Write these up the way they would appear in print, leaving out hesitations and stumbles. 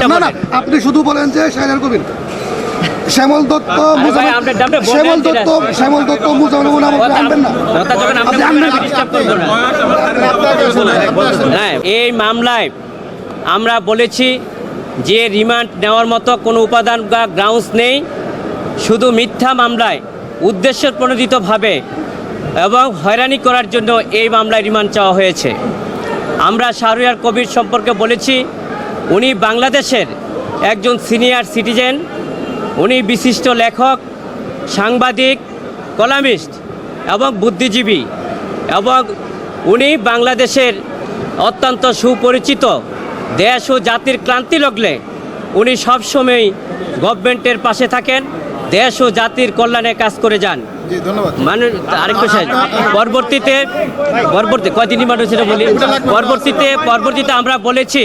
না না, আপনি শুধু বলেন যে শাহজাহান কবির, শ্যামল দত্ত, শ্যামল দত্ত মুজামিল নাম আপনি আনবেন না, আপনি আনবেন না। হ্যাঁ, এই মামলায় আমরা বলেছি যে রিমান্ড নেওয়ার মতো কোনো উপাদান বা গ্রাউন্ডস নেই, শুধু মিথ্যা মামলায় উদ্দেশ্য প্রণোদিতভাবে এবং হয়রানি করার জন্য এই মামলায় রিমান্ড চাওয়া হয়েছে। আমরা শাহরিয়ার কবির সম্পর্কে বলেছি, উনি বাংলাদেশের একজন সিনিয়র সিটিজেন, উনি বিশিষ্ট লেখক, সাংবাদিক, কলামিস্ট এবং বুদ্ধিজীবী, এবং উনি বাংলাদেশের অত্যন্ত সুপরিচিত। দেশ ও জাতির ক্লান্তি লাগলে উনি সবসময় গভর্নমেন্টের পাশে থাকেন, দেশ ও জাতির কল্যাণে কাজ করে যান। মানুষ আরেকটু পরবর্তীতে কয়দিনই মানুষ সেটা বলি, পরবর্তীতে আমরা বলেছি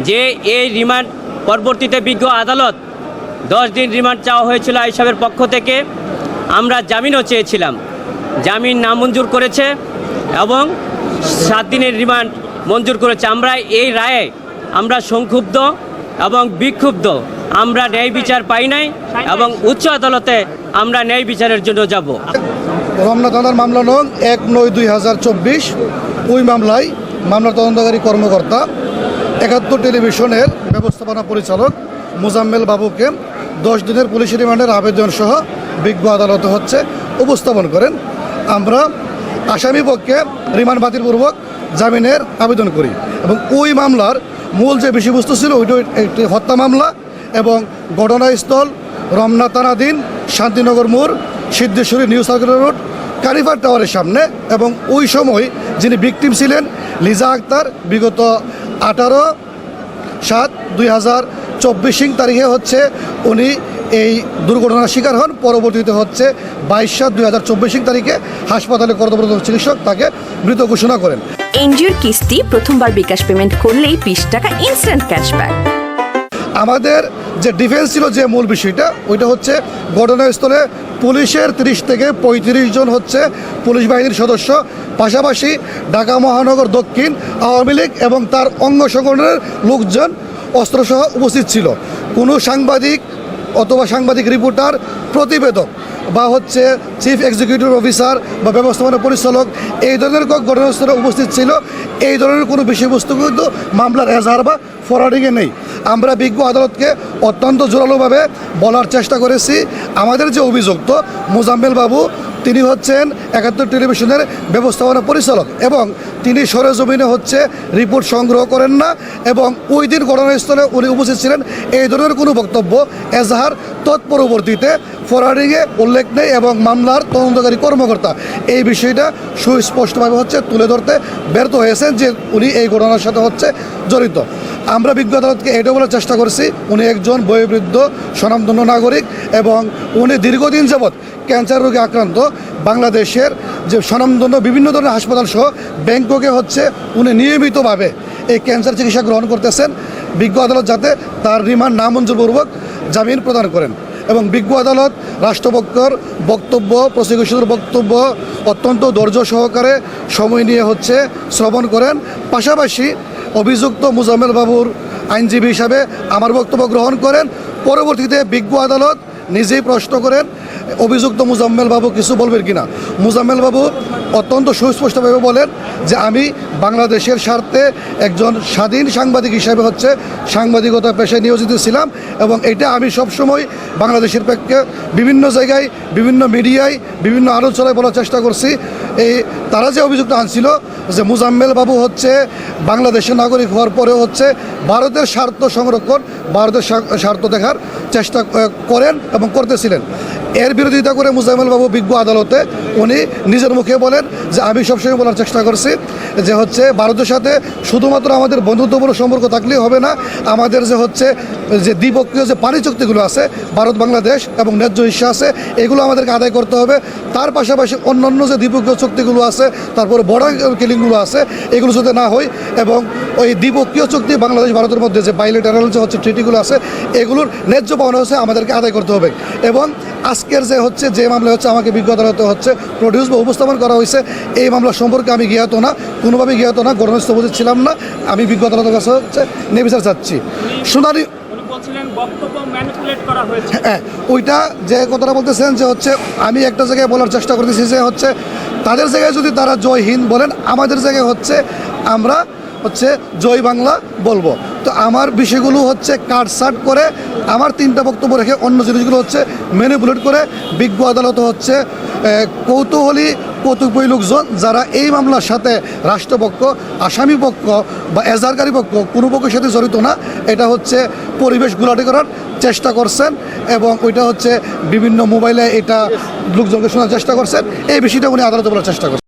যে এই রিমান্ড পরবর্তীতে বিজ্ঞ আদালত 10 দিন রিমান্ড চাওয়া হয়েছিল আইসাবের পক্ষ থেকে। আমরা জামিনও চেয়েছিলাম, জামিন নামঞ্জুর করেছে এবং 7 দিনের রিমান্ড মঞ্জুর করেছে। আমরা এই রায়ে আমরা সংক্ষুব্ধ এবং বিক্ষুব্ধ। আমরা ন্যায় বিচার পাই নাই এবং উচ্চ আদালতে আমরা ন্যায় বিচারের জন্য যাব। রমনা থানার মামলা নং 1/9/2024, ওই মামলায় মামলার তদন্তকারী কর্মকর্তা 71 টেলিভিশনের ব্যবস্থাপনা পরিচালক মোজাম্মেল বাবুকে 10 দিনের পুলিশ রিমান্ডের আবেদন সহ বিজ্ঞ আদালতে উপস্থাপন করেন। আমরা আসামি পক্ষে রিমান্ড বাতিলপূর্বক জামিনের আবেদন করি এবং ওই মামলার মূল যে বিষয়বস্তু ছিল ওইটা একটি হত্যা মামলা এবং ঘটনাস্থল রমনা থানাধীন শান্তিনগর মোড়, সিদ্ধেশ্বরী নিউ সার্কুলার রোড, কারিফার টাওয়ারের সামনে। এবং ওই সময় যিনি ভিকটিম ছিলেন লিজা আক্তার, বিগত 18/7/2024 তারিখে উনি এই দুর্ঘটনার শিকার হন। পরবর্তীতে 22/7/2024 তারিখে হাসপাতালে কর্তব্যরত চিকিৎসক তাকে মৃত ঘোষণা করেন। এনজিওর কিস্তি প্রথমবার বিকাশ পেমেন্ট করলেই 20 টাকা ইনস্ট্যান্ট ক্যাশব্যাক। আমাদের যে ডিফেন্স ছিল, যে মূল বিষয়টা ওইটা ঘটনাস্থলে পুলিশের 30 থেকে 35 জন পুলিশ বাহিনীর সদস্য, পাশাপাশি ঢাকা মহানগর দক্ষিণ আওয়ামী লীগ এবং তার অঙ্গ সংগঠনের লোকজন অস্ত্রসহ উপস্থিত ছিল। কোনো সাংবাদিক অথবা সাংবাদিক রিপোর্টার, প্রতিবেদক বা চিফ এক্সিকিউটিভ অফিসার বা ব্যবস্থাপনা পরিচালক এই ধরনের ঘটনাস্থলে উপস্থিত ছিল। এই ধরনের কোনো বিষয়বস্তু কিন্তু মামলার এজাহার বা ফরওয়ার্ডিংয়ে নেই। আমরা বিজ্ঞ আদালতকে অত্যন্ত জোরালোভাবে বলার চেষ্টা করেছি, আমাদের যে অভিযুক্ত মোজাম্মেল বাবু, তিনি 71 টেলিভিশনের ব্যবস্থাপনা পরিচালক এবং তিনি সরেজমিনে রিপোর্ট সংগ্রহ করেন না এবং ওই দিন ঘটনাস্থলে উনি উপস্থিত ছিলেন। এই ধরনের কোনো বক্তব্য, এজাহার তৎপরবর্তীতে ফরওয়ার্ডিংয়ে উল্লেখ নেই এবং মামলার তদন্তকারী কর্মকর্তা এই বিষয়টা সুস্পষ্টভাবে তুলে ধরতে ব্যর্থ হয়েছেন যে উনি এই ঘটনার সাথে জড়িত। আমরা বিজ্ঞ আদালতকে এটা বলার চেষ্টা করছি, উনি একজন বয়োবৃদ্ধ স্বনামধন্য নাগরিক এবং উনি দীর্ঘদিন যাবৎ ক্যান্সার রোগে আক্রান্ত। বাংলাদেশের যে স্বনামধন্য বিভিন্ন ধরনের হাসপাতাল সহ ব্যাংককে উনি নিয়মিতভাবে এই ক্যান্সার চিকিৎসা গ্রহণ করতেছেন। বিজ্ঞ আদালত যাতে তার রিমান্ড নামঞ্জুরপূর্বক জামিন প্রদান করেন এবং বিজ্ঞ আদালত রাষ্ট্রপক্ষের বক্তব্য, প্রসিকিউশনের বক্তব্য অত্যন্ত ধৈর্য সহকারে সময় নিয়ে শ্রবণ করেন। পাশাপাশি অভিযুক্ত মোজাম্মেল বাবুর আইনজীবী হিসাবে আমার বক্তব্য গ্রহণ করেন। পরবর্তীতে বিজ্ঞ আদালত নিজেই প্রশ্ন করেন অভিযুক্ত মোজাম্মেল বাবু কিছু বলবেন কিনা। মোজাম্মেল বাবু অত্যন্ত সুস্পষ্টভাবে বলেন যে আমি বাংলাদেশের স্বার্থে একজন স্বাধীন সাংবাদিক হিসাবে সাংবাদিকতা পেশায় নিয়োজিত ছিলাম এবং এটা আমি সবসময় বাংলাদেশের পক্ষে বিভিন্ন জায়গায়, বিভিন্ন মিডিয়ায়, বিভিন্ন আলোচনায় বলার চেষ্টা করছি। তারা যে অভিযুক্ত আনছিল যে মোজাম্মেল বাবু বাংলাদেশের নাগরিক হওয়ার পরেও ভারতের স্বার্থ সংরক্ষণ, ভারতের স্বার্থ দেখার চেষ্টা করেন এবং করতেছিলেন। এর বিরোধিতা করে মোজাম্মেল বাবু বিজ্ঞ আদালতে উনি নিজের মুখে বলেন যে আমি সবসময় বলার চেষ্টা করছি যে ভারতের সাথে শুধুমাত্র আমাদের বন্ধুত্বপূর্ণ সম্পর্ক থাকলেই হবে না, আমাদের যে দ্বিপক্ষীয় যে পানি চুক্তিগুলো আছে ভারত বাংলাদেশ এবং ন্যায্য হিস্সা আছে এগুলো আমাদেরকে আদায় করতে হবে। তার পাশাপাশি অন্যান্য যে দ্বিপক্ষীয় চুক্তিগুলো আছে, তারপরে বর্ডার কিলিংগুলো আছে, এগুলো যাতে না হয় এবং ওই দ্বিপক্ষীয় চুক্তি বাংলাদেশ ভারতের মধ্যে যে বাইলেটারাল যে হচ্ছে ট্রিটিগুলো আছে এগুলোর ন্যায্য পাওনা হচ্ছে আমাদেরকে আদায় করতে হবে। এবং আজকের যে হচ্ছে যে মামলা হচ্ছে আমাকে বিজ্ঞ আদালতে হচ্ছে প্রডিউস বা উপস্থাপন করা হয়েছে, এই মামলা সম্পর্কে আমি জ্ঞাত না, কোনোভাবেই জ্ঞাত না, ঘটনাস্থ উপস্থিত ছিলাম না। আমি বিজ্ঞ আদালতের কাছে হচ্ছে নেবিচার চাচ্ছি। শুনানি হ্যাঁ, ওইটা যে কথাটা বলতেছেন যে হচ্ছে আমি একটা জায়গায় বলার চেষ্টা করতেছি যে হচ্ছে তাদের জায়গায় যদি তারা জয় হিন্দ বলেন, আমাদের জায়গায় হচ্ছে আমরা হচ্ছে জয় বাংলা বলবো। তো আমার বিষয়গুলো হচ্ছে কাটসাট করে আমার 3টা বক্তব্য রেখে অন্য জিনিসগুলো হচ্ছে ম্যানিপুলেট করে বিজ্ঞ আদালত হচ্ছে কৌতূহলী কতিপয় লোকজন যারা এই মামলার সাথে রাষ্ট্রপক্ষ, আসামি পক্ষ বা এজাহারকারী পক্ষ কোনো পক্ষের সাথে জড়িত না, এটা হচ্ছে পরিবেশ গুলাটি করার চেষ্টা করছেন এবং ওইটা হচ্ছে বিভিন্ন মোবাইলে এটা লোকজনকে শোনার চেষ্টা করছেন। এই বিষয়টা উনি আদালতে বলার চেষ্টা করছেন।